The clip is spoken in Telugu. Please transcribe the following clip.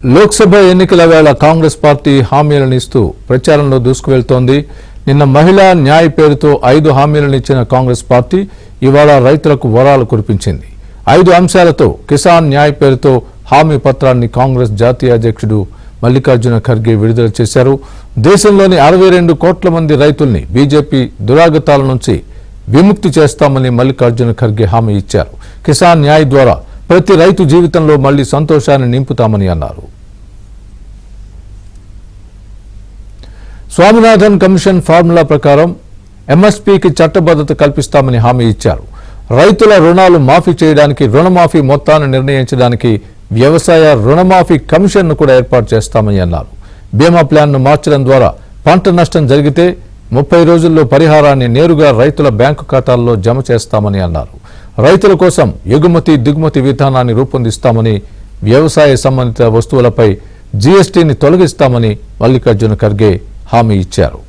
లోక్సభ ఎన్నికల వేళ కాంగ్రెస్ పార్టీ హామీలను ఇస్తూ ప్రచారంలో దూసుకువెళ్తోంది. నిన్న మహిళా న్యాయ్ పేరుతో 5 హామీలను ఇచ్చిన కాంగ్రెస్ పార్టీ ఇవాళ రైతులకు వరాలు కురిపించింది. 5 అంశాలతో కిసాన్ న్యాయ్ పేరుతో హామీ పత్రాన్ని కాంగ్రెస్ జాతీయ అధ్యక్షుడు మల్లికార్జున ఖర్గే విడుదల చేశారు. దేశంలోని 62 కోట్ల మంది రైతుల్ని బీజేపీ దురాగతాల నుంచి విముక్తి చేస్తామని మల్లికార్జున ఖర్గే హామీ ఇచ్చారు. కిసాన్ న్యాయ్ ద్వారా ప్రతి రైతు జీవితంలో మళ్లీ సంతోషాన్ని నింపుతామని అన్నారు. స్వామినాథన్ కమిషన్ ఫార్ములా ప్రకారం ఎంఎస్పీకి చట్టబద్ధత కల్పిస్తామని హామీ ఇచ్చారు. రైతుల రుణాలు మాఫీ చేయడానికి రుణమాఫీ మొత్తాన్ని నిర్ణయించడానికి వ్యవసాయ రుణమాఫీ కమిషన్ను కూడా ఏర్పాటు చేస్తామని అన్నారు. బీమా ప్లాన్ను మార్చడం ద్వారా పంట నష్టం జరిగితే 30 రోజుల్లో పరిహారాన్ని నేరుగా రైతుల బ్యాంకు ఖాతాల్లో జమ చేస్తామని అన్నారు. రైతుల కోసం ఎగుమతి దిగుమతి విధానాన్ని రూపొందిస్తామని, వ్యవసాయ సంబంధిత వస్తువులపై జీఎస్టీని తొలగిస్తామని మల్లికార్జున ఖర్గే హామీ ఇచ్చారు.